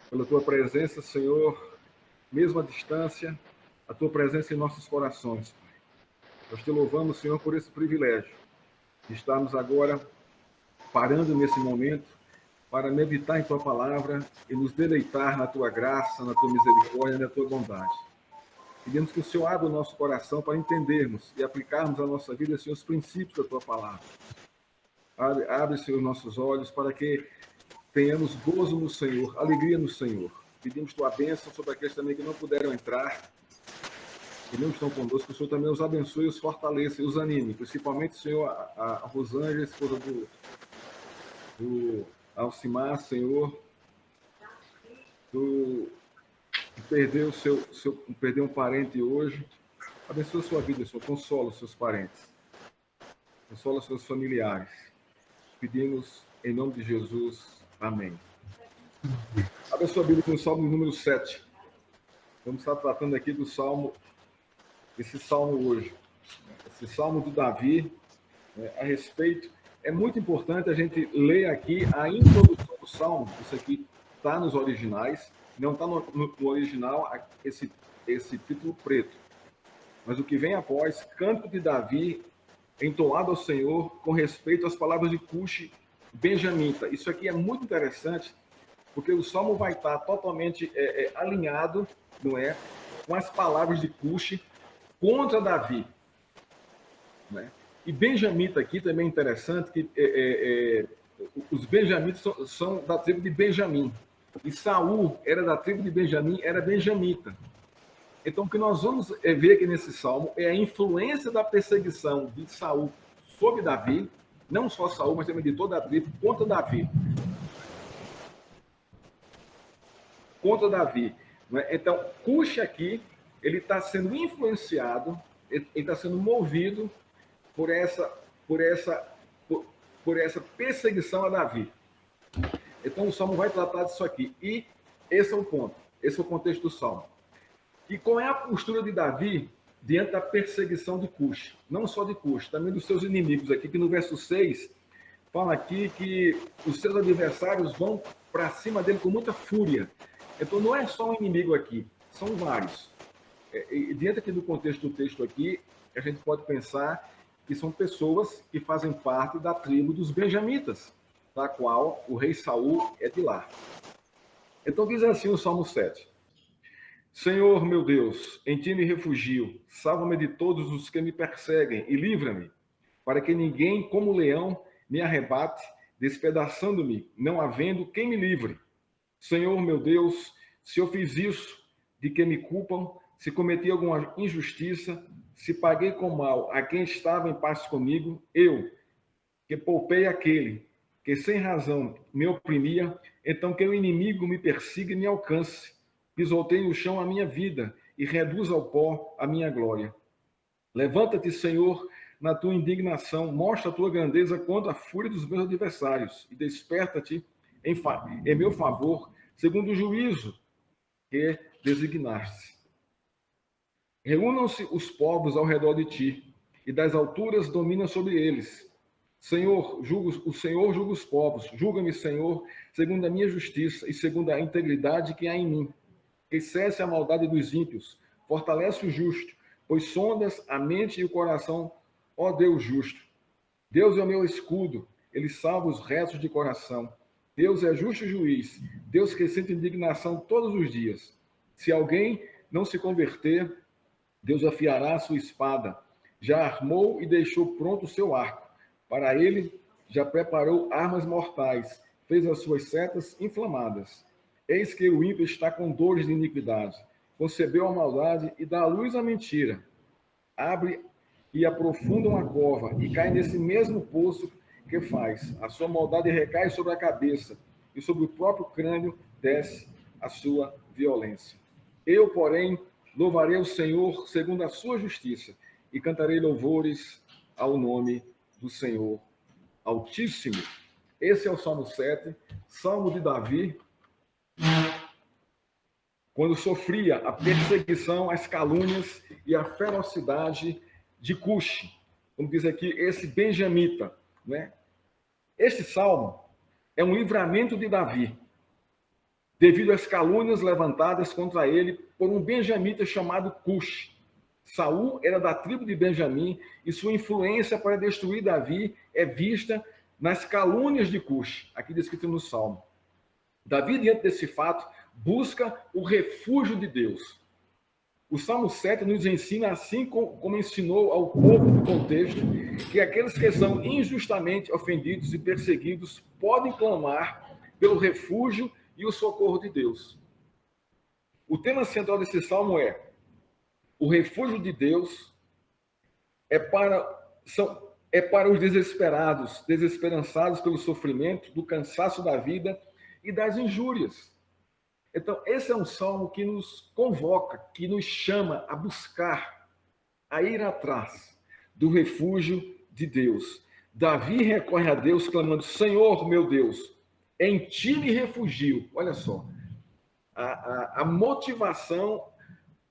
pela tua presença, Senhor, mesmo à distância, a tua presença em nossos corações. Nós te louvamos, Senhor, por esse privilégio de estarmos agora parando nesse momento para meditar em tua palavra e nos deleitar na tua graça, na tua misericórdia e na tua bondade. Pedimos que o Senhor abra o nosso coração para entendermos e aplicarmos à nossa vida, Senhor, os princípios da tua palavra. Abre, Senhor, nossos olhos para que tenhamos gozo no Senhor, alegria no Senhor. Pedimos tua bênção sobre aqueles também que não puderam entrar, que não estão conosco, que o Senhor também os abençoe, os fortaleça e os anime, principalmente, Senhor, a Rosângela, esposa do Alcimar, Senhor, que perdeu um parente hoje. Abençoa a sua vida, Senhor, consola os seus parentes, consola os seus familiares. Pedimos em nome de Jesus. Amém. Abra sua Bíblia no Salmo número 7. Vamos estar tratando aqui do Salmo, esse Salmo hoje. Esse Salmo de Davi, a respeito. É muito importante a gente ler aqui a introdução do Salmo. Isso aqui está nos originais. Não está no original esse título preto. Mas o que vem após, Cântico de Davi, entoado ao Senhor, com respeito às palavras de Cushi benjamita. Isso aqui é muito interessante, porque o Salmo vai estar totalmente alinhado, não é, com as palavras de Cushi contra Davi. Né? E benjamita aqui também é interessante, que os benjamitas são da tribo de Benjamim. E Saul era da tribo de Benjamim, era benjamita. Então, o que nós vamos ver aqui nesse salmo é a influência da perseguição de Saul sobre Davi, não só Saul, mas também de toda a tribo, contra Davi. Contra Davi. Então, Cushi aqui, ele está sendo influenciado, ele está sendo movido por essa perseguição a Davi. Então, o salmo vai tratar disso aqui. E esse é o ponto, esse é o contexto do salmo. E qual é a postura de Davi diante da perseguição de Cushi? Não só de Cushi, também dos seus inimigos aqui, que no verso 6 fala aqui que os seus adversários vão para cima dele com muita fúria. Então não é só um inimigo aqui, são vários. E diante aqui do contexto do texto aqui, a gente pode pensar que são pessoas que fazem parte da tribo dos benjamitas, da qual o rei Saul é de lá. Então diz assim o Salmo 7. Senhor, meu Deus, em ti me refugio, salva-me de todos os que me perseguem e livra-me, para que ninguém, como leão, me arrebate, despedaçando-me, não havendo quem me livre. Senhor, meu Deus, se eu fiz isso, de que me culpam, se cometi alguma injustiça, se paguei com mal a quem estava em paz comigo, eu, que poupei aquele que sem razão me oprimia, então que o inimigo me persiga e me alcance. Pisoteie no chão a minha vida e reduz ao pó a minha glória. Levanta-te, Senhor, na tua indignação, mostra a tua grandeza contra a fúria dos meus adversários e desperta-te em meu favor, segundo o juízo que designaste. Reúnam-se os povos ao redor de ti e das alturas domina sobre eles. Senhor, o Senhor julga os povos. Julga-me, Senhor, segundo a minha justiça e segundo a integridade que há em mim. Que cesse a maldade dos ímpios, fortalece o justo, pois sondas a mente e o coração, ó Deus justo. Deus é o meu escudo, ele salva os retos de coração. Deus é justo juiz, Deus que sente indignação todos os dias. Se alguém não se converter, Deus afiará a sua espada. Já armou e deixou pronto o seu arco. Para ele, já preparou armas mortais, fez as suas setas inflamadas. Eis que o ímpio está com dores de iniquidade, concebeu a maldade e dá à luz a mentira. Abre e aprofunda uma cova e cai nesse mesmo poço que faz. A sua maldade recai sobre a cabeça e sobre o próprio crânio desce a sua violência. Eu, porém, louvarei o Senhor segundo a sua justiça e cantarei louvores ao nome do Senhor Altíssimo. Esse é o Salmo 7, Salmo de Davi, quando sofria a perseguição, as calúnias e a ferocidade de Cushi. Como diz aqui, esse benjamita. Né? Este salmo é um livramento de Davi. devido às calúnias levantadas contra ele por um benjamita chamado Cush. Saul era da tribo de Benjamim e sua influência para destruir Davi é vista nas calúnias de Cush, aqui descrito no Salmo. Davi, diante desse fato, busca o refúgio de Deus. O Salmo 7 nos ensina, assim como ensinou ao povo do contexto, que aqueles que são injustamente ofendidos e perseguidos podem clamar pelo refúgio e o socorro de Deus. O tema central desse salmo é: o refúgio de Deus é para os desesperados, desesperançados pelo sofrimento, do cansaço da vida e das injúrias. Então, esse é um salmo que nos convoca, que nos chama a buscar, a ir atrás do refúgio de Deus. Davi recorre a Deus clamando: Senhor, meu Deus, em ti me refugio. Olha só, a motivação,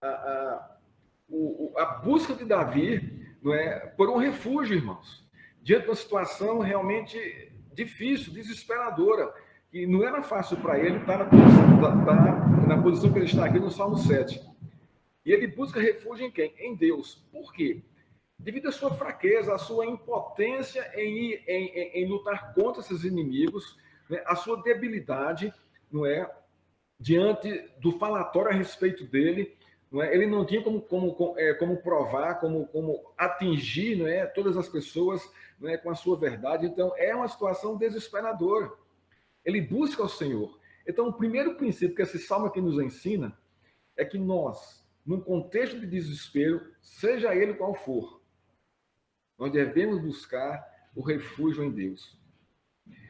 a busca de Davi, não é, por um refúgio, irmãos, diante de uma situação realmente difícil, desesperadora, que não era fácil para ele estar na posição que ele está aqui no Salmo 7. E ele busca refúgio em quem? Em Deus. Por quê? Devido à sua fraqueza, à sua impotência em lutar contra esses inimigos, né? A sua debilidade, não é, diante do falatório a respeito dele, não é? Ele não tinha como provar, como atingir, não é, todas as pessoas, não é, com a sua verdade. Então, é uma situação desesperadora. Ele busca o Senhor. Então, o primeiro princípio que esse salmo aqui nos ensina é que nós, num contexto de desespero, seja ele qual for, nós devemos buscar o refúgio em Deus.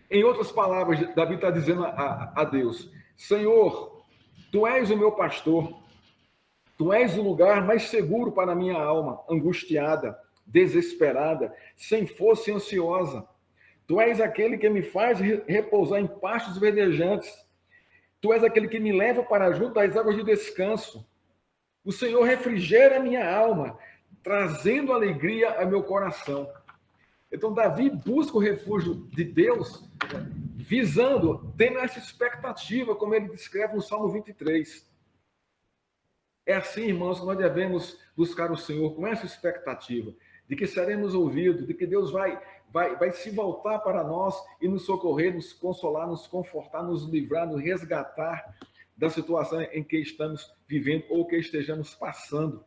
Em outras palavras, Davi está dizendo a Deus: Senhor, tu és o meu pastor, tu és o lugar mais seguro para a minha alma, angustiada, desesperada, sem força e ansiosa. Tu és aquele que me faz repousar em pastos verdejantes. Tu és aquele que me leva para junto das águas de descanso. O Senhor refrigera a minha alma, trazendo alegria ao meu coração. Então, Davi busca o refúgio de Deus, visando, tendo essa expectativa, como ele descreve no Salmo 23. É assim, irmãos, que nós devemos buscar o Senhor com essa expectativa, de que seremos ouvidos, de que Deus vai se voltar para nós e nos socorrer, nos consolar, nos confortar, nos livrar, nos resgatar da situação em que estamos vivendo ou que estejamos passando.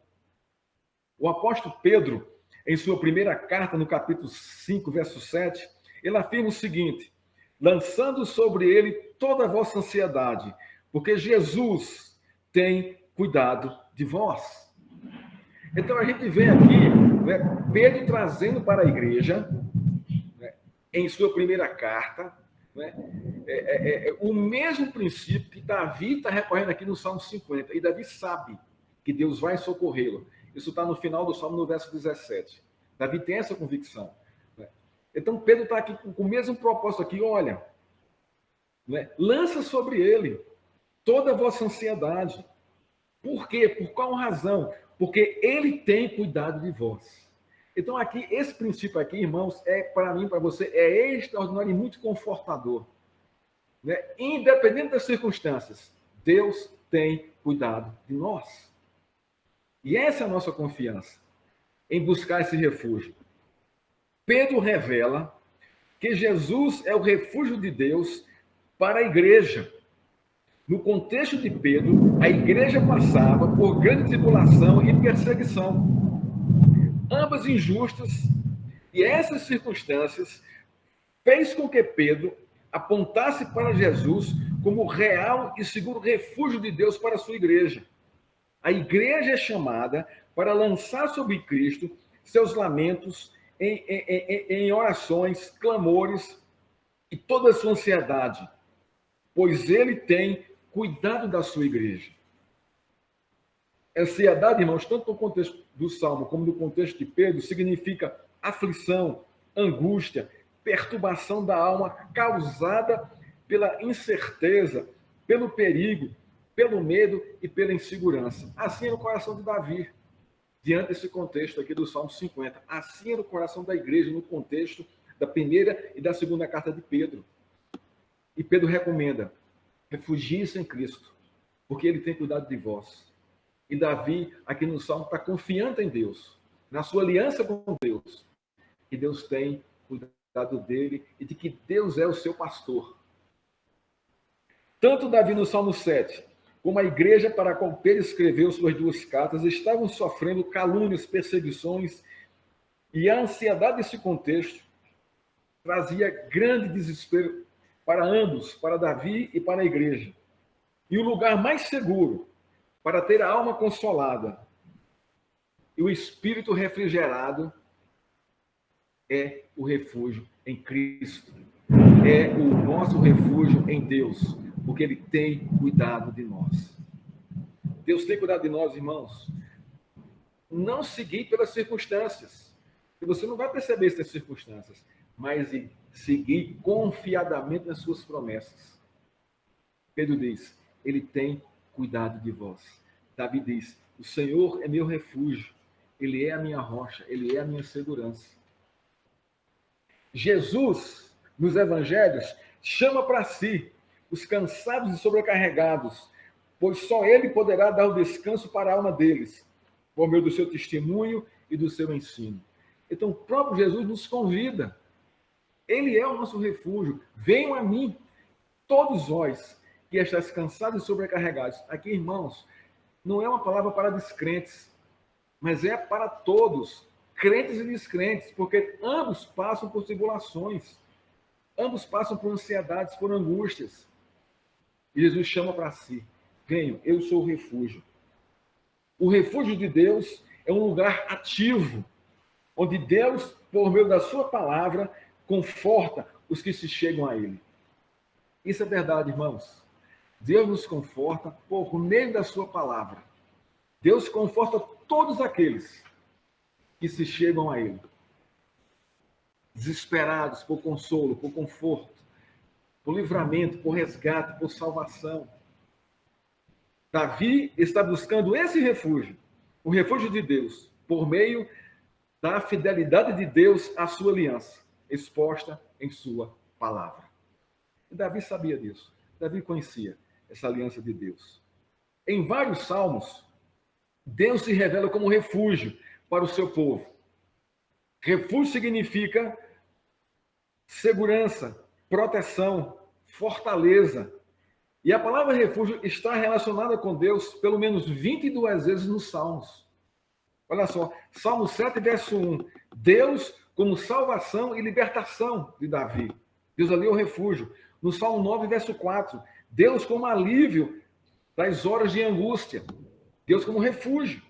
O apóstolo Pedro, em sua primeira carta, no capítulo 5, verso 7, ele afirma o seguinte: lançando sobre ele toda a vossa ansiedade, porque Jesus tem cuidado de vós. Então a gente vê aqui, né, Pedro trazendo para a igreja, né, em sua primeira carta, né, o mesmo princípio que Davi está recorrendo aqui no Salmo 50. E Davi sabe que Deus vai socorrê-lo. Isso está no final do Salmo, no verso 17. Davi tem essa convicção. Né? Então Pedro está aqui com o mesmo propósito aqui. Olha, né, lança sobre ele toda a vossa ansiedade. Por quê? Por qual razão? Porque ele tem cuidado de vós. Então, aqui, esse princípio aqui, irmãos, para mim, para você, é extraordinário e muito confortador. Né? Independente das circunstâncias, Deus tem cuidado de nós. E essa é a nossa confiança em buscar esse refúgio. Pedro revela que Jesus é o refúgio de Deus para a igreja. No contexto de Pedro, a igreja passava por grande tribulação e perseguição, ambas injustas, e essas circunstâncias fez com que Pedro apontasse para Jesus como real e seguro refúgio de Deus para a sua igreja. A igreja é chamada para lançar sobre Cristo seus lamentos em orações, clamores e toda a sua ansiedade, pois ele tem cuidado da sua igreja. Ansiedade, irmãos, tanto no contexto do Salmo como no contexto de Pedro, significa aflição, angústia, perturbação da alma causada pela incerteza, pelo perigo, pelo medo e pela insegurança. Assim era o coração de Davi, diante desse contexto aqui do Salmo 50. Assim era o coração da igreja no contexto da primeira e da segunda carta de Pedro. E Pedro recomenda: Refugiem-se em Cristo, porque Ele tem cuidado de vós. E Davi, aqui no Salmo, está confiante em Deus, na sua aliança com Deus. E Deus tem cuidado dele e de que Deus é o seu pastor. Tanto Davi no Salmo 7, como a igreja para a qual Pedro escreveu suas duas cartas, estavam sofrendo calúnias, perseguições, e a ansiedade desse contexto trazia grande desespero para ambos, para Davi e para a igreja. E o lugar mais seguro para ter a alma consolada e o espírito refrigerado é o refúgio em Cristo. É o nosso refúgio em Deus, porque Ele tem cuidado de nós. Deus tem cuidado de nós, irmãos. Não seguir pelas circunstâncias. Você não vai perceber essas circunstâncias, mas seguir confiadamente nas suas promessas. Pedro diz, Ele tem cuidado de vós. Davi diz, o Senhor é meu refúgio, Ele é a minha rocha, Ele é a minha segurança. Jesus, nos evangelhos, chama para si os cansados e sobrecarregados, pois só Ele poderá dar o descanso para a alma deles, por meio do seu testemunho e do seu ensino. Então, o próprio Jesus nos convida. Ele é o nosso refúgio. Venham a mim, todos vós, que estáis cansados e sobrecarregados. Aqui, irmãos, não é uma palavra para descrentes, mas é para todos, crentes e descrentes, porque ambos passam por tribulações, ambos passam por ansiedades, por angústias. E Jesus chama para si, venham, eu sou o refúgio. O refúgio de Deus é um lugar ativo, onde Deus, por meio da sua palavra, conforta os que se chegam a Ele. Isso é verdade, irmãos. Deus nos conforta por meio da sua palavra. Deus conforta todos aqueles que se chegam a Ele, desesperados por consolo, por conforto, por livramento, por resgate, por salvação. Davi está buscando esse refúgio, o refúgio de Deus, por meio da fidelidade de Deus à sua aliança, exposta em sua palavra. E Davi sabia disso. Davi conhecia essa aliança de Deus. Em vários salmos, Deus se revela como refúgio para o seu povo. Refúgio significa segurança, proteção, fortaleza. E a palavra refúgio está relacionada com Deus pelo menos 22 vezes nos Salmos. Olha só, Salmo 7, verso 1. Deus como salvação e libertação de Davi. Deus ali é o refúgio. No Salmo 9, verso 4. Deus como alívio das horas de angústia. Deus como refúgio.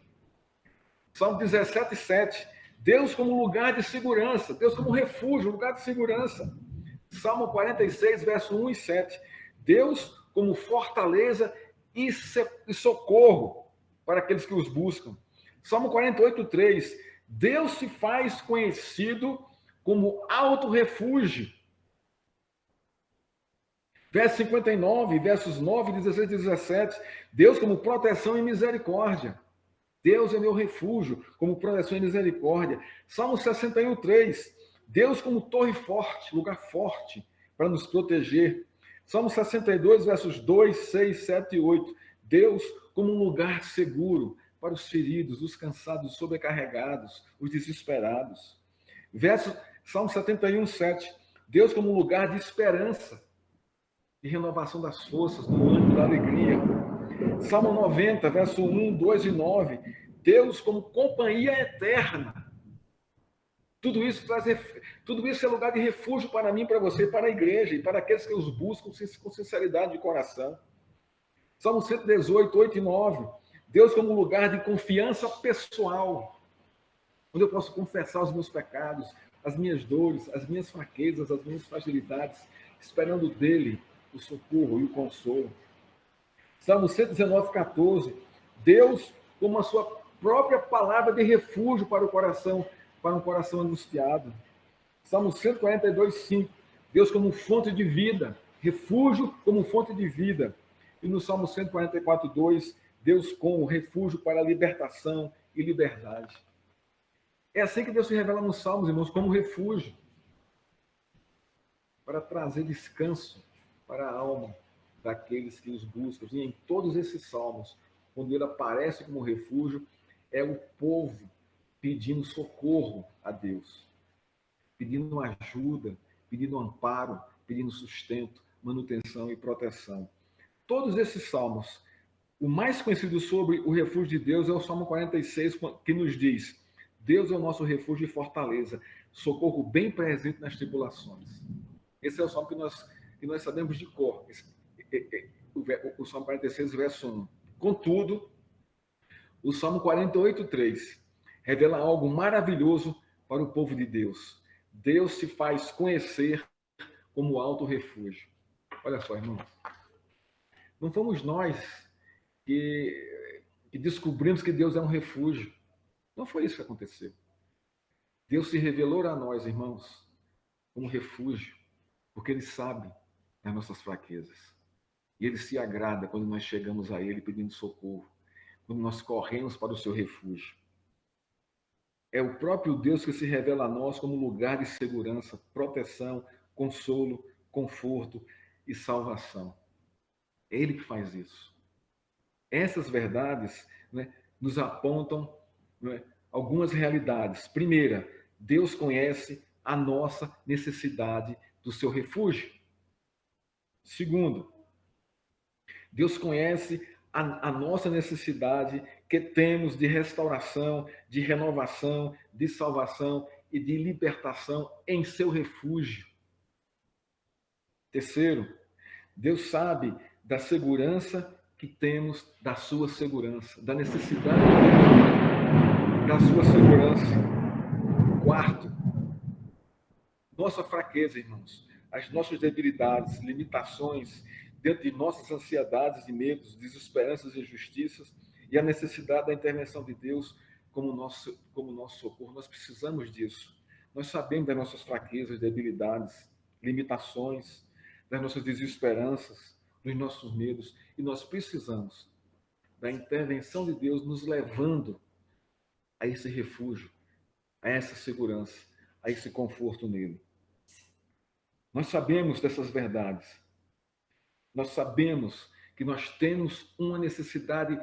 Salmo 17, 7. Deus como lugar de segurança. Deus como refúgio, lugar de segurança. Salmo 46, verso 1 e 7. Deus como fortaleza e socorro para aqueles que os buscam. Salmo 48, 3. Deus se faz conhecido como alto refúgio. Verso 59, versos 9, 16 e 17. Deus como proteção e misericórdia. Deus é meu refúgio, como proteção e misericórdia. Salmo 61, 3. Deus como torre forte, lugar forte para nos proteger. Salmo 62, versos 2, 6, 7 e 8. Deus como um lugar seguro para os feridos, os cansados, os sobrecarregados, os desesperados. Salmo 71, 7. Deus como um lugar de esperança, de renovação das forças, do ânimo, da alegria. Salmo 90, verso 1, 2 e 9. Deus como companhia eterna. Tudo isso é lugar de refúgio para mim, para você, para a igreja e para aqueles que os buscam com sinceridade de coração. Salmo 118, 8 e 9. Deus como lugar de confiança pessoal, onde eu posso confessar os meus pecados, as minhas dores, as minhas fraquezas, as minhas fragilidades, esperando dele o socorro e o consolo. Salmo 119, 14. Deus como a sua própria palavra de refúgio para o coração, para um coração angustiado. Salmo 142, 5. Deus como fonte de vida, refúgio como fonte de vida. E no Salmo 144, 2, Deus como refúgio para a libertação e liberdade. É assim que Deus se revela nos Salmos, irmãos, como refúgio para trazer descanso para a alma. daqueles que os buscam. E em todos esses salmos, quando ele aparece como refúgio, é o povo pedindo socorro a Deus, pedindo ajuda, pedindo amparo, pedindo sustento, manutenção e proteção. Todos esses salmos, o mais conhecido sobre o refúgio de Deus é o Salmo 46, que nos diz: Deus é o nosso refúgio e fortaleza, socorro bem presente nas tribulações. Esse é o salmo que nós sabemos de cor. O Salmo 46, verso 1. Contudo, o Salmo 48, 3 revela algo maravilhoso para o povo de Deus. Deus se faz conhecer como alto refúgio. Olha só, irmãos. Não fomos nós que descobrimos que Deus é um refúgio. Não foi isso que aconteceu. Deus se revelou a nós, irmãos, como refúgio, porque Ele sabe das nossas fraquezas. E Ele se agrada quando nós chegamos a Ele pedindo socorro, quando nós corremos para o seu refúgio. É o próprio Deus que se revela a nós como lugar de segurança, proteção, consolo, conforto e salvação. É Ele que faz isso. Essas verdades, né, nos apontam, né, algumas realidades. Primeira, Deus conhece a nossa necessidade do seu refúgio. Segundo, Deus conhece a nossa necessidade que temos de restauração, de renovação, de salvação e de libertação em seu refúgio. Terceiro, Deus sabe da segurança que temos da sua segurança, da necessidade que temos da sua segurança. Quarto, nossa fraqueza, irmãos, as nossas debilidades, limitações, dentro de nossas ansiedades e medos, desesperanças e injustiças, e a necessidade da intervenção de Deus como nosso socorro. Nós precisamos disso. Nós sabemos das nossas fraquezas, debilidades, limitações, das nossas desesperanças, dos nossos medos, e nós precisamos da intervenção de Deus nos levando a esse refúgio, a essa segurança, a esse conforto nele. Nós sabemos dessas verdades. Nós sabemos que nós temos uma necessidade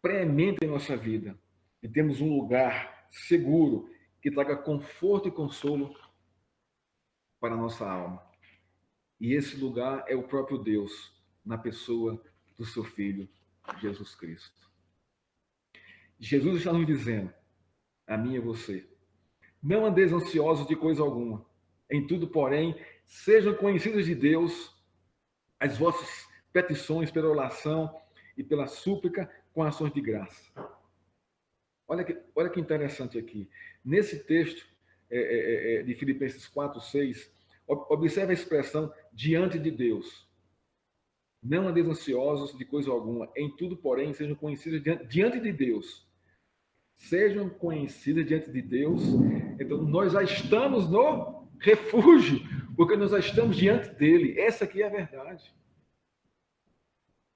preeminente em nossa vida e temos um lugar seguro que traga conforto e consolo para a nossa alma. E esse lugar é o próprio Deus, na pessoa do seu Filho, Jesus Cristo. Jesus está nos dizendo, a mim e a você, não andeis ansiosos de coisa alguma. Em tudo, porém, sejam conhecidas de Deus as vossas petições pela oração e pela súplica com ações de graça. Olha que interessante aqui. Nesse texto de Filipenses 4, 6, observe a expressão diante de Deus. Não andeis ansiosos de coisa alguma. Em tudo, porém, sejam conhecidas diante de Deus. Sejam conhecidas diante de Deus. Então, nós já estamos no refúgio, porque nós já estamos diante dele. Essa aqui é a verdade.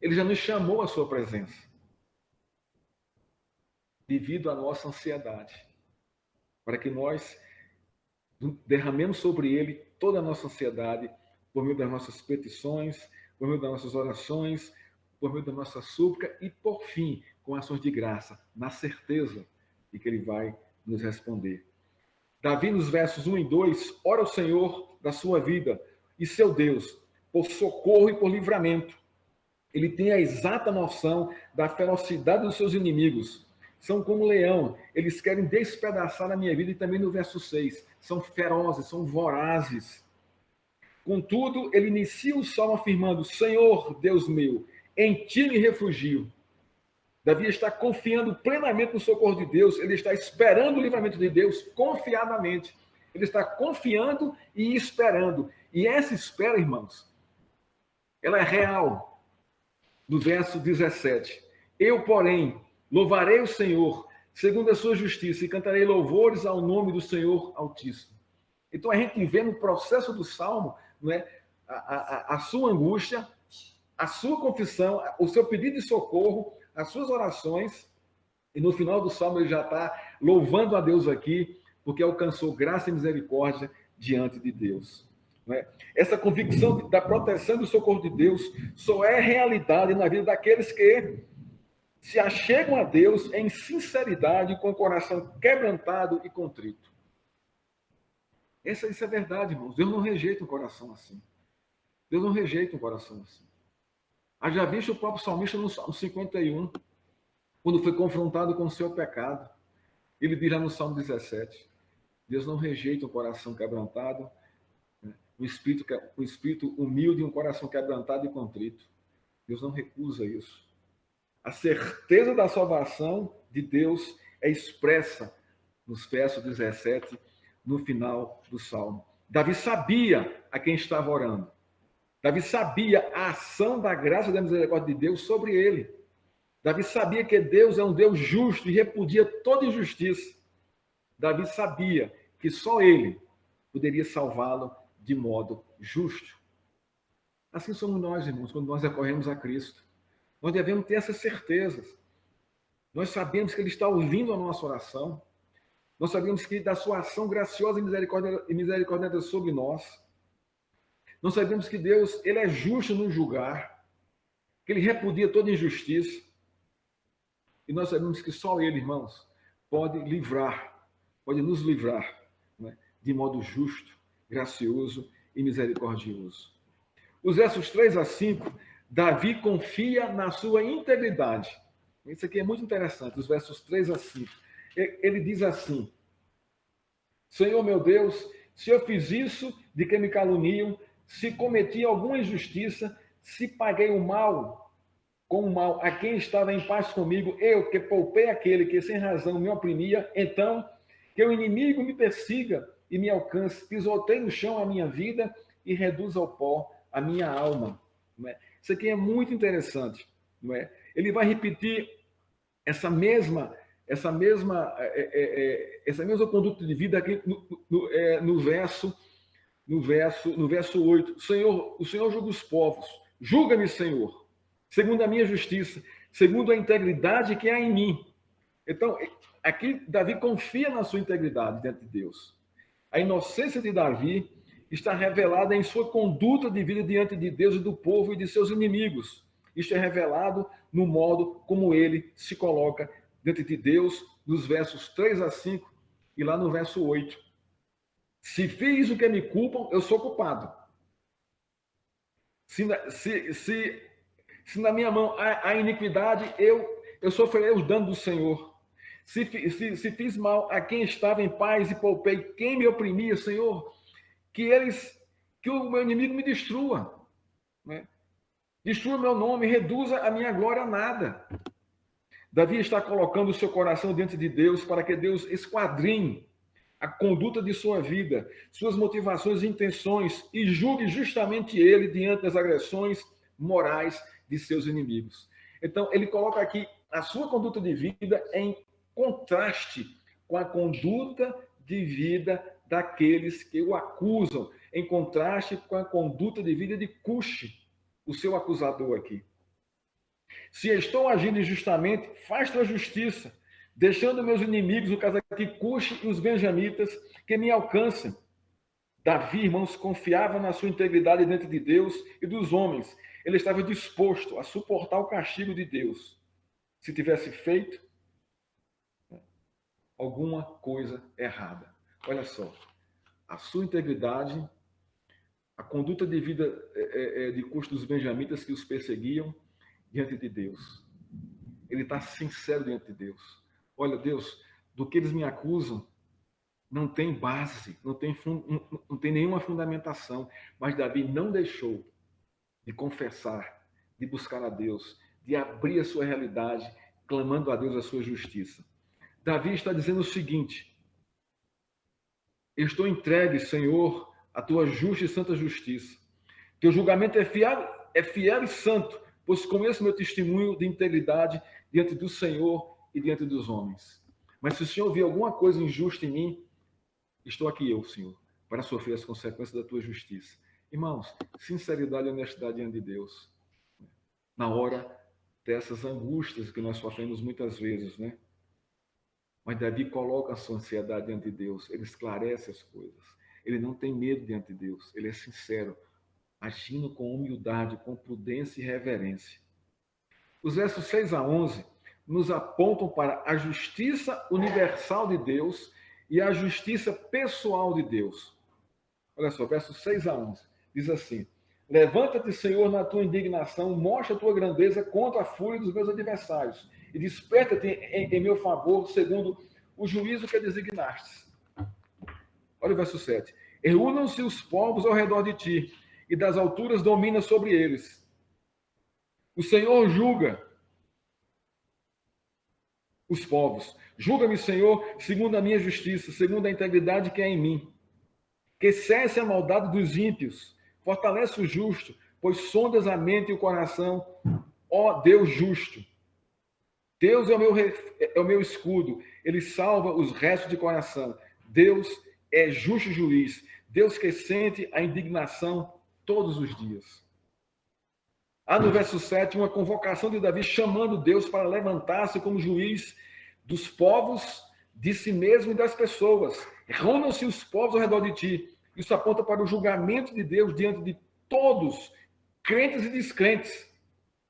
Ele já nos chamou à sua presença, devido à nossa ansiedade, para que nós derramemos sobre ele toda a nossa ansiedade, por meio das nossas petições, por meio das nossas orações, por meio da nossa súplica e, por fim, com ações de graça, na certeza de que ele vai nos responder. Davi, nos versos 1 e 2, ora ao Senhor da sua vida e seu Deus, por socorro e por livramento. Ele tem a exata noção da ferocidade dos seus inimigos. São como leão, eles querem despedaçar a minha vida, e também no verso 6, são ferozes, são vorazes. Contudo, ele inicia o salmo afirmando, Senhor, Deus meu, em ti me refugio. Davi está confiando plenamente no socorro de Deus, ele está esperando o livramento de Deus confiadamente. Ele está confiando e esperando. E essa espera, irmãos, ela é real. No verso 17, eu, porém, louvarei o Senhor, segundo a sua justiça, e cantarei louvores ao nome do Senhor Altíssimo. Então a gente vê no processo do Salmo, não é, a sua angústia, a sua confissão, o seu pedido de socorro, as suas orações, e no final do Salmo ele já está louvando a Deus aqui, porque alcançou graça e misericórdia diante de Deus. né? Essa convicção da proteção do socorro de Deus só é realidade na vida daqueles que se achegam a Deus em sinceridade, com o coração quebrantado e contrito. Isso é verdade, irmãos. Deus não rejeita um coração assim. Deus não rejeita um coração assim. Haja visto o próprio salmista no Salmo 51, quando foi confrontado com o seu pecado. Ele diz lá no Salmo 17, Deus não rejeita um coração quebrantado, né? um espírito humilde e um coração quebrantado e contrito. Deus não recusa isso. A certeza da salvação de Deus é expressa nos versos 17, no final do Salmo. Davi sabia a quem estava orando. Davi sabia a ação da graça e da misericórdia de Deus sobre ele. Davi sabia que Deus é um Deus justo e repudia toda injustiça. Davi sabia que só ele poderia salvá-lo de modo justo. Assim somos nós, irmãos, quando nós recorremos a Cristo. Nós devemos ter essas certezas. Nós sabemos que Ele está ouvindo a nossa oração. Nós sabemos que da sua ação graciosa e misericórdia sobre nós. Nós sabemos que Deus, Ele é justo no julgar, que Ele repudia toda injustiça. E nós sabemos que só Ele, irmãos, pode nos livrar, né, de modo justo, gracioso e misericordioso. Os versos 3 a 5, Davi confia na sua integridade. Isso aqui é muito interessante, os versos 3 a 5. Ele diz assim: Senhor meu Deus, se eu fiz isso de que me caluniam, se cometi alguma injustiça, se paguei o mal com o mal a quem estava em paz comigo, eu que poupei aquele que sem razão me oprimia, então que o inimigo me persiga e me alcance, pisoteie no chão a minha vida e reduza ao pó a minha alma. Não é? Isso aqui é muito interessante. Não é? Ele vai repetir essa mesma conduta de vida aqui no verso 8. Senhor, o Senhor julga os povos. Julga-me, Senhor, segundo a minha justiça, segundo a integridade que há em mim. Então, aqui Davi confia na sua integridade diante de Deus. A inocência de Davi está revelada em sua conduta de vida diante de Deus e do povo e de seus inimigos. Isto é revelado no modo como ele se coloca diante de Deus, nos versos 3 a 5 e lá no verso 8. Se fiz o que me culpam, eu sou culpado. Se na minha mão há iniquidade, eu sofrerei os danos do Senhor. Se fiz mal a quem estava em paz e poupei quem me oprimia, Senhor, que o meu inimigo me destrua, né? Destrua meu nome, reduza a minha glória a nada. Davi está colocando o seu coração diante de Deus para que Deus esquadrinhe a conduta de sua vida, suas motivações e intenções e julgue justamente ele diante das agressões morais de seus inimigos. Então, ele coloca aqui a sua conduta de vida em contraste com a conduta de vida daqueles que o acusam, em contraste com a conduta de vida de Cuxi, o seu acusador aqui. Se estou agindo injustamente, faz tua justiça, deixando meus inimigos, no caso aqui, Cuxi e os benjamitas, que me alcancem. Davi, irmãos, confiava na sua integridade diante de Deus e dos homens. Ele estava disposto a suportar o castigo de Deus, se tivesse feito alguma coisa errada. Olha só, a sua integridade, a conduta de vida de Cuxi dos benjamitas que os perseguiam diante de Deus. Ele está sincero diante de Deus. Olha, Deus, do que eles me acusam, não tem base, não tem nenhuma fundamentação. Mas Davi não deixou de confessar, de buscar a Deus, de abrir a sua realidade, clamando a Deus a sua justiça. Davi está dizendo o seguinte: estou entregue, Senhor, à tua justa e santa justiça. Teu julgamento é fiel e santo, pois conheço meu testemunho de integridade diante do Senhor e diante dos homens. Mas se o Senhor vir alguma coisa injusta em mim, estou aqui eu, Senhor, para sofrer as consequências da tua justiça. Irmãos, sinceridade e honestidade diante de Deus. Na hora dessas angústias que nós sofremos muitas vezes, né? Mas Davi coloca a sua ansiedade diante de Deus, ele esclarece as coisas. Ele não tem medo diante de Deus. Ele é sincero, agindo com humildade, com prudência e reverência. Os versos 6 a 11 nos apontam para a justiça universal de Deus e a justiça pessoal de Deus. Olha só, versos 6 a 11. Diz assim: Levanta-te, Senhor, na tua indignação, mostra a tua grandeza contra a fúria dos meus adversários, e desperta-te em meu favor, segundo o juízo que designaste. Olha o verso 7. Reúnam-se os povos ao redor de ti, e das alturas domina sobre eles. O Senhor julga os povos. Julga-me, Senhor, segundo a minha justiça, segundo a integridade que é em mim. Que cesse a maldade dos ímpios, fortalece o justo, pois sondas a mente e o coração, ó Deus justo. Deus é o meu escudo, ele salva os restos de coração. Deus é justo juiz, Deus que sente a indignação todos os dias. Há no verso 7 uma convocação de Davi chamando Deus para levantar-se como juiz dos povos, de si mesmo e das pessoas. Reúnam-se os povos ao redor de ti. Isso aponta para o julgamento de Deus diante de todos, crentes e descrentes.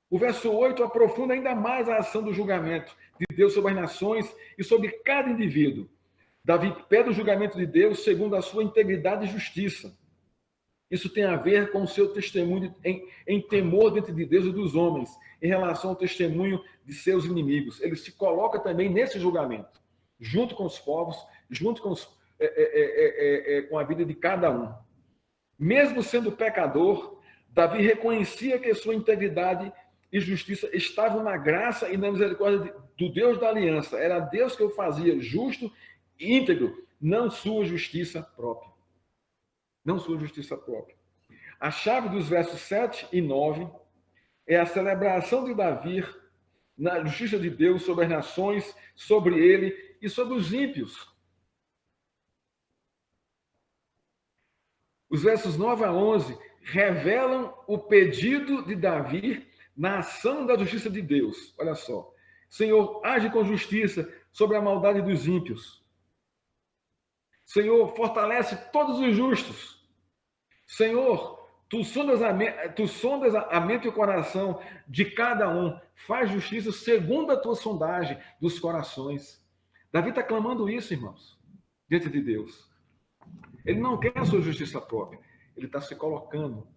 O verso 8 aprofunda ainda mais a ação do julgamento de Deus sobre as nações e sobre cada indivíduo. Davi pede o julgamento de Deus segundo a sua integridade e justiça. Isso tem a ver com o seu testemunho em temor diante de Deus e dos homens, em relação ao testemunho de seus inimigos. Ele se coloca também nesse julgamento, junto com os povos, junto com, com a vida de cada um. Mesmo sendo pecador, Davi reconhecia que sua integridade e justiça estavam na graça e na misericórdia do Deus da aliança. Era Deus que o fazia justo e íntegro, não sua justiça própria. Não sua justiça própria. A chave dos versos 7 e 9 é a celebração de Davi na justiça de Deus sobre as nações, sobre ele e sobre os ímpios. Os versos 9 a 11 revelam o pedido de Davi na ação da justiça de Deus. Olha só. Senhor, age com justiça sobre a maldade dos ímpios. Senhor, fortalece todos os justos. Senhor, tu sondas a mente e o coração de cada um. Faz justiça segundo a tua sondagem dos corações. Davi está clamando isso, irmãos, diante de Deus. Ele não quer a sua justiça própria. Ele está se colocando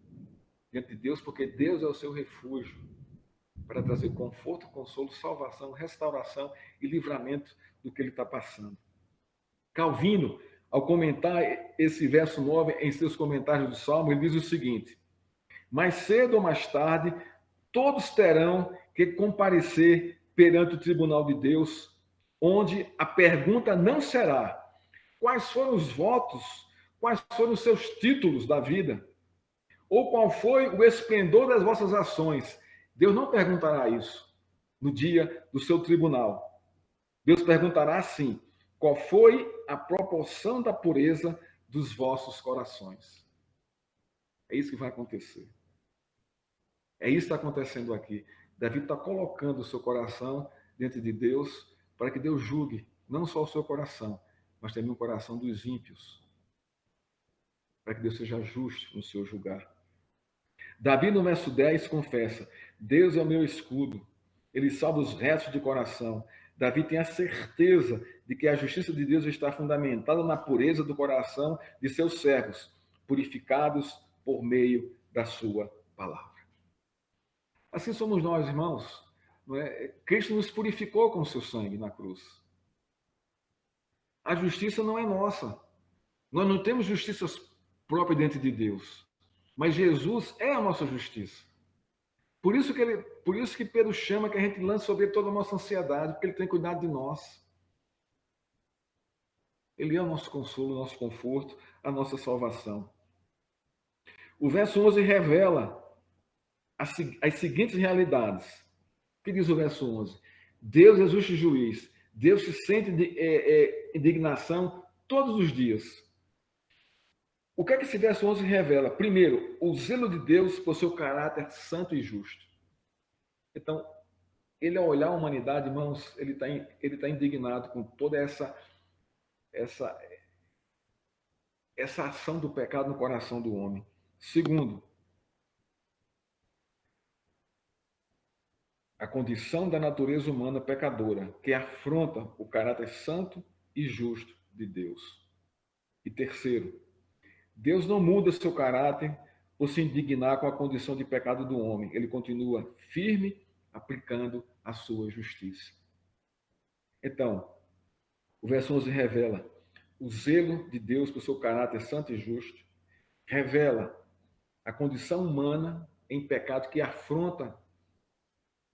diante de Deus, porque Deus é o seu refúgio para trazer conforto, consolo, salvação, restauração e livramento do que ele está passando. Calvino, ao comentar esse verso 9 em seus comentários do Salmo, ele diz o seguinte: mais cedo ou mais tarde, todos terão que comparecer perante o tribunal de Deus, onde a pergunta não será quais foram os votos, quais foram os seus títulos da vida, ou qual foi o esplendor das vossas ações. Deus não perguntará isso no dia do seu tribunal. Deus perguntará assim: qual foi a proporção da pureza dos vossos corações? É isso que vai acontecer. É isso que está acontecendo aqui. Davi está colocando o seu coração diante de Deus para que Deus julgue não só o seu coração, mas também o coração dos ímpios. Para que Deus seja justo no seu julgar. Davi, no verso 10, confessa: Deus é o meu escudo, ele salva os restos de coração. Davi tem a certeza de que a justiça de Deus está fundamentada na pureza do coração de seus servos, purificados por meio da sua palavra. Assim somos nós, irmãos. Não é? Cristo nos purificou com o seu sangue na cruz. A justiça não é nossa. Nós não temos justiça própria diante de Deus. Mas Jesus é a nossa justiça. Por isso que Pedro chama que a gente lance sobre ele toda a nossa ansiedade, porque ele tem cuidado de nós. Ele é o nosso consolo, o nosso conforto, a nossa salvação. O verso 11 revela as seguintes realidades. O que diz o verso 11? Deus é justo juiz. Deus se sente indignação todos os dias. O que é que esse verso 11 revela? Primeiro, o zelo de Deus por seu caráter santo e justo. Então, ele ao olhar a humanidade, irmãos, ele tá, indignado com toda essa essa ação do pecado no coração do homem. Segundo, a condição da natureza humana pecadora, que afronta o caráter santo e justo de Deus. E terceiro, Deus não muda seu caráter por se indignar com a condição de pecado do homem. Ele continua firme, aplicando a sua justiça. Então, o verso 11 revela o zelo de Deus por seu caráter santo e justo, revela a condição humana em pecado que afronta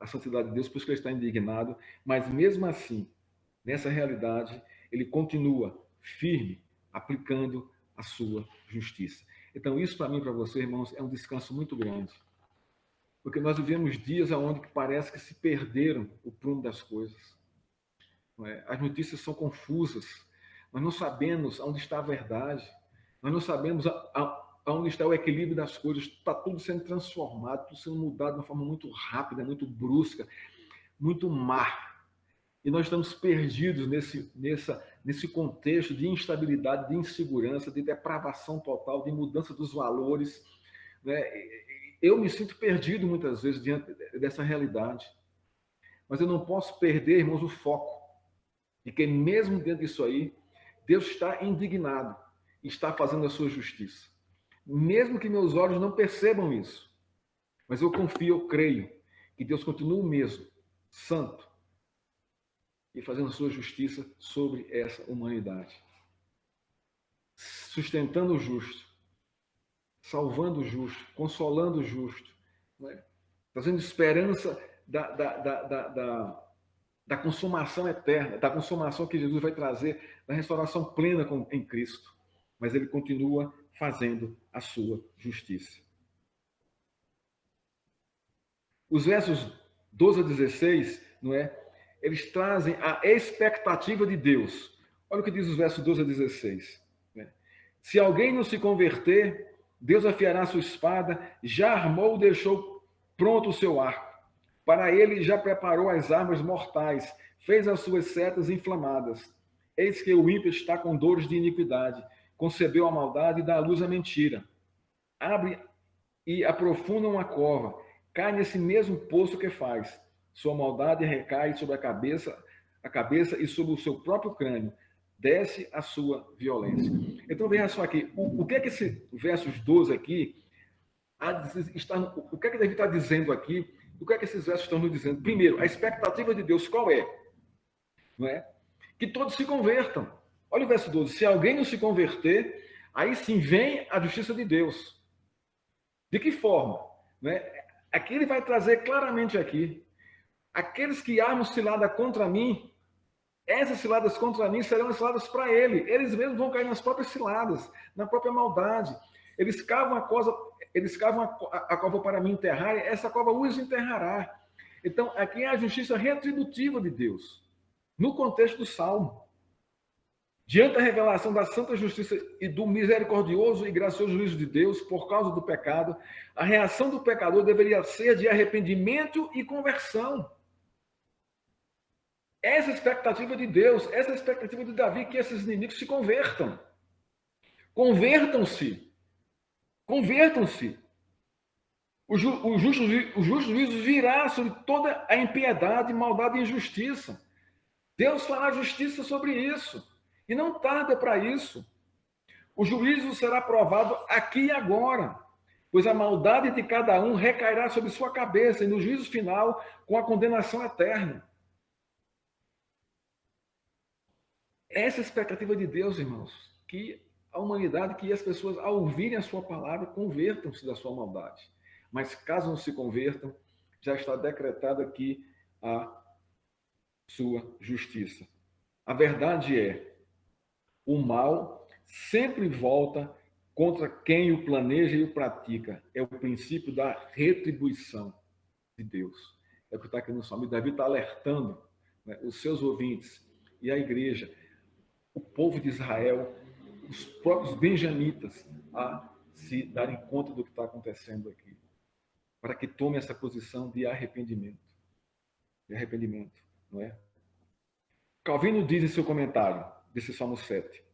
a santidade de Deus, por isso que ele está indignado, mas mesmo assim, nessa realidade, ele continua firme, aplicando a sua justiça. Então, isso para mim e para você, irmãos, é um descanso muito grande. Porque nós vivemos dias onde parece que se perderam o prumo das coisas. Não é? As notícias são confusas. Nós não sabemos onde está a verdade. Nós não sabemos aonde está o equilíbrio das coisas. Está tudo sendo transformado, tudo sendo mudado de uma forma muito rápida, muito brusca, muito má. E nós estamos perdidos nesse contexto de instabilidade, de insegurança, de depravação total, de mudança dos valores. Né? Eu me sinto perdido muitas vezes diante dessa realidade. Mas eu não posso perder, irmãos, o foco de que mesmo dentro disso aí, Deus está indignado e está fazendo a sua justiça. Mesmo que meus olhos não percebam isso. Mas eu confio, eu creio que Deus continua o mesmo, santo, e fazendo a sua justiça sobre essa humanidade. Sustentando o justo, salvando o justo, consolando o justo, né? Trazendo esperança da consumação eterna, da consumação que Jesus vai trazer, da restauração plena em Cristo. Mas ele continua fazendo a sua justiça. Os versos 12 a 16, não é? Eles trazem a expectativa de Deus. Olha o que diz os versos 12 a 16. Né? Se alguém não se converter, Deus afiará sua espada, já armou, deixou pronto o seu arco. Para ele já preparou as armas mortais, fez as suas setas inflamadas. Eis que o ímpio está com dores de iniquidade, concebeu a maldade e dá à luz a mentira. Abre e aprofunda uma cova, cai nesse mesmo poço que faz. Sua maldade recai sobre a cabeça e sobre o seu próprio crânio. Desce a sua violência. Então veja só aqui, o que é que esse versos 12 aqui, o que é que Davi está dizendo aqui? O que é que esses versos estão nos dizendo? Primeiro, a expectativa de Deus qual é? Não é? Que todos se convertam. Olha o verso 12. Se alguém não se converter, aí sim vem a justiça de Deus. De que forma? Né? Aqui ele vai trazer claramente aqui. Aqueles que armam cilada contra mim, essas ciladas contra mim serão ciladas para ele. Eles mesmos vão cair nas próprias ciladas, na própria maldade. Eles cavam a cova para me enterrar, e essa cova os enterrará. Então, aqui é a justiça retributiva de Deus, no contexto do Salmo. Diante da revelação da santa justiça e do misericordioso e gracioso juízo de Deus por causa do pecado, a reação do pecador deveria ser de arrependimento e conversão. Essa é a expectativa de Deus, essa é a expectativa de Davi, que esses inimigos se convertam. Convertam-se. Convertam-se. O justo juízo virá sobre toda a impiedade, maldade e injustiça. Deus fará justiça sobre isso. E não tarda para isso. O juízo será provado aqui e agora, pois a maldade de cada um recairá sobre sua cabeça, e no juízo final, com a condenação eterna. Essa é a expectativa de Deus, irmãos, que a humanidade, que as pessoas, ao ouvirem a sua palavra, convertam-se da sua maldade. Mas caso não se convertam, já está decretada aqui a sua justiça. A verdade é, o mal sempre volta contra quem o planeja e o pratica. É o princípio da retribuição de Deus. É o que está aqui no Salmo. Davi está alertando, né, os seus ouvintes e a igreja, o povo de Israel, os próprios benjamitas, a se darem conta do que está acontecendo aqui, para que tome essa posição de arrependimento. De arrependimento, não é? Calvino diz em seu comentário desse Salmo 7,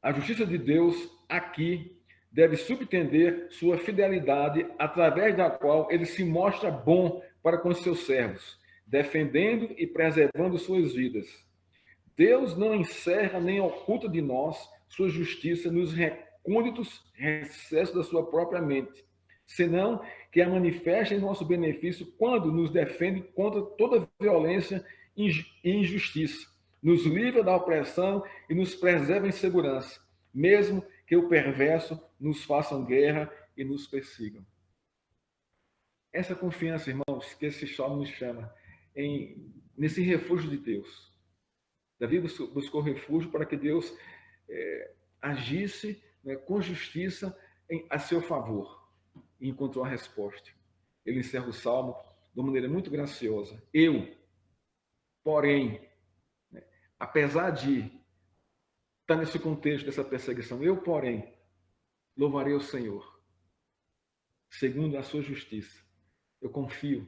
A justiça de Deus aqui deve subtender sua fidelidade, através da qual ele se mostra bom para com seus servos, defendendo e preservando suas vidas. Deus não encerra nem oculta de nós sua justiça nos recônditos recessos da sua própria mente, senão que a manifesta em nosso benefício quando nos defende contra toda violência e injustiça, nos livra da opressão e nos preserva em segurança, mesmo que o perverso nos façam guerra e nos persigam. Essa confiança, irmãos, que esse salmo nos chama, nesse refúgio de Deus. Davi buscou refúgio para que Deus agisse, né, com justiça a seu favor, e encontrou a resposta. Ele encerra o salmo de uma maneira muito graciosa. Eu, porém, né, apesar de estar nesse contexto dessa perseguição, eu, porém, louvarei o Senhor, segundo a sua justiça. Eu confio,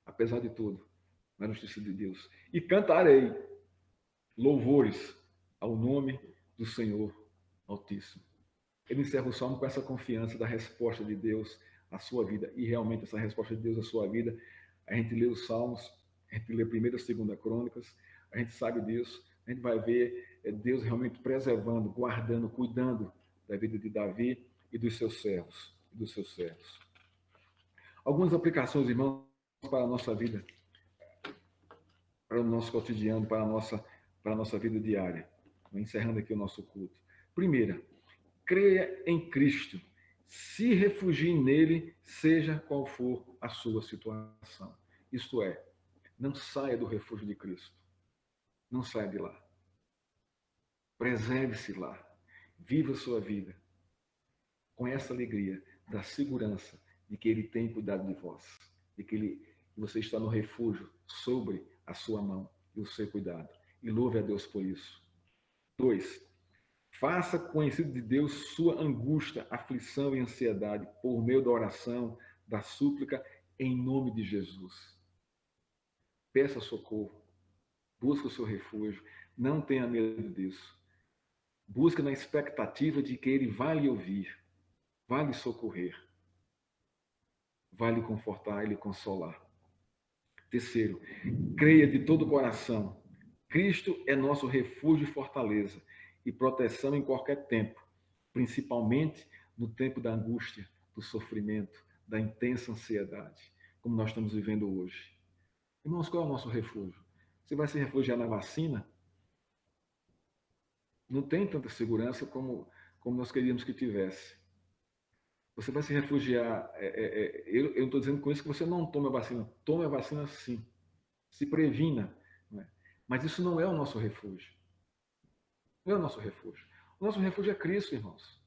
apesar de tudo, na justiça de Deus. E cantarei louvores ao nome do Senhor Altíssimo. Ele encerra o salmo com essa confiança da resposta de Deus à sua vida. E realmente essa resposta de Deus à sua vida, a gente lê os salmos, a gente lê 1ª e 2ª Crônicas, a gente sabe disso, a gente vai ver Deus realmente preservando, guardando, cuidando da vida de Davi e dos seus servos. Algumas aplicações, irmãos, para a nossa vida, para o nosso cotidiano, para a nossa vida diária. Encerrando aqui o nosso culto. Primeira, creia em Cristo. Se refugie nele, seja qual for a sua situação. Isto é, não saia do refúgio de Cristo. Não saia de lá. Preserve-se lá. Viva a sua vida com essa alegria da segurança de que ele tem cuidado de vós, de que você está no refúgio sobre a sua mão e o seu cuidado. E louve a Deus por isso. 2. Faça conhecido de Deus sua angústia, aflição e ansiedade por meio da oração, da súplica, em nome de Jesus. Peça socorro. Busque o seu refúgio. Não tenha medo disso. Busque na expectativa de que ele vai lhe ouvir, vai lhe socorrer, vai lhe confortar e lhe consolar. Terceiro, creia de todo o coração. Cristo é nosso refúgio e fortaleza e proteção em qualquer tempo, principalmente no tempo da angústia, do sofrimento, da intensa ansiedade, como nós estamos vivendo hoje. Irmãos, qual é o nosso refúgio? Você vai se refugiar na vacina? Não tem tanta segurança como nós queríamos que tivesse. Você vai se refugiar. Eu não estou dizendo com isso que você não tome a vacina. Tome a vacina sim. Se previna. Né? Mas isso não é o nosso refúgio. Não é o nosso refúgio. O nosso refúgio é Cristo, irmãos.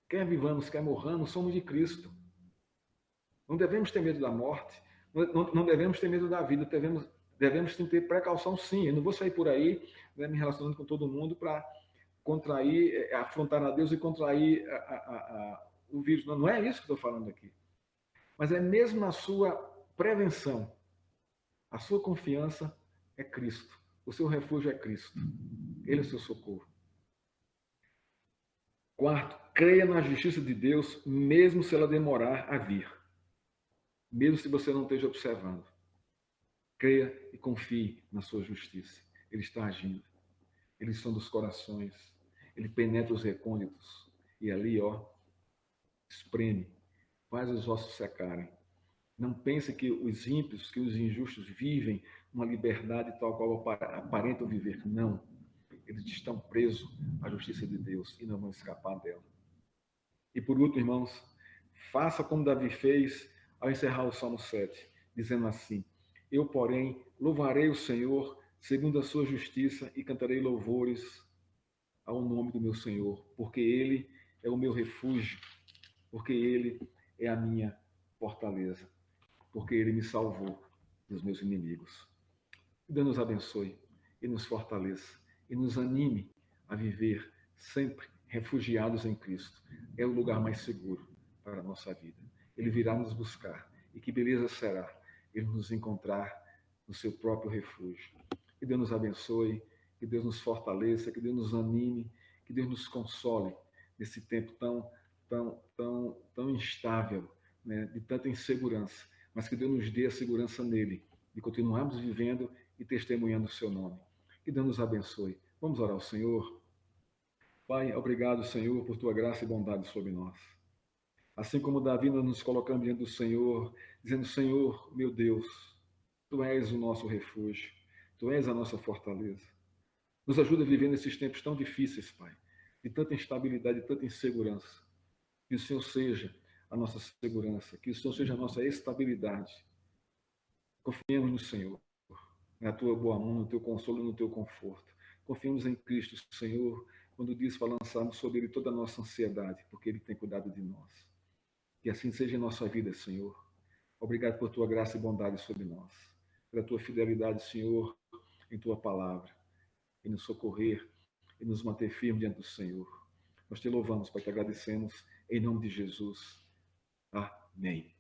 Quer vivamos, quer morramos, somos de Cristo. Não devemos ter medo da morte. Não devemos ter medo da vida. Devemos ter precaução, sim. Eu não vou sair por aí, né, me relacionando com todo mundo para contrair, afrontar a Deus e contrair o vírus. Não é isso que estou falando aqui. Mas é mesmo na sua prevenção. A sua confiança é Cristo. O seu refúgio é Cristo. Ele é o seu socorro. 4, creia na justiça de Deus, mesmo se ela demorar a vir. Mesmo se você não esteja observando. Creia e confie na sua justiça. Ele está agindo. Ele sonda os corações. Ele penetra os recônditos. E ali, espreme. Faz os ossos secarem. Não pense que os ímpios, que os injustos vivem uma liberdade tal qual aparentam viver. Não. Eles estão presos à justiça de Deus e não vão escapar dela. E por último, irmãos, faça como Davi fez ao encerrar o Salmo 7, dizendo assim: eu, porém, louvarei o Senhor segundo a sua justiça e cantarei louvores ao nome do meu Senhor, porque ele é o meu refúgio, porque ele é a minha fortaleza, porque ele me salvou dos meus inimigos. Que Deus nos abençoe e nos fortaleça e nos anime a viver sempre refugiados em Cristo. É o lugar mais seguro para a nossa vida. Ele virá nos buscar. E que beleza será ele nos encontrar no seu próprio refúgio. Que Deus nos abençoe, que Deus nos fortaleça, que Deus nos anime, Que Deus nos console nesse tempo tão instável, né, de tanta insegurança, mas que Deus nos dê a segurança nele, de continuarmos vivendo e testemunhando o seu nome. Que Deus nos abençoe. Vamos orar ao Senhor. Pai, obrigado, Senhor, por tua graça e bondade sobre nós. Assim como Davi, nós nos colocamos diante do Senhor, dizendo: Senhor, meu Deus, tu és o nosso refúgio, tu és a nossa fortaleza. Nos ajuda a viver nesses tempos tão difíceis, Pai, de tanta instabilidade, de tanta insegurança. Que o Senhor seja a nossa segurança, que o Senhor seja a nossa estabilidade. Confiemos no Senhor, na tua boa mão, no teu consolo e no teu conforto. Confiemos em Cristo, Senhor, quando diz para lançarmos sobre Ele toda a nossa ansiedade, porque Ele tem cuidado de nós. Que assim seja em nossa vida, Senhor. Obrigado por tua graça e bondade sobre nós, pela tua fidelidade, Senhor, em tua palavra, em nos socorrer e nos manter firmes diante do Senhor. Nós te louvamos, Pai, te agradecemos, em nome de Jesus. Amém.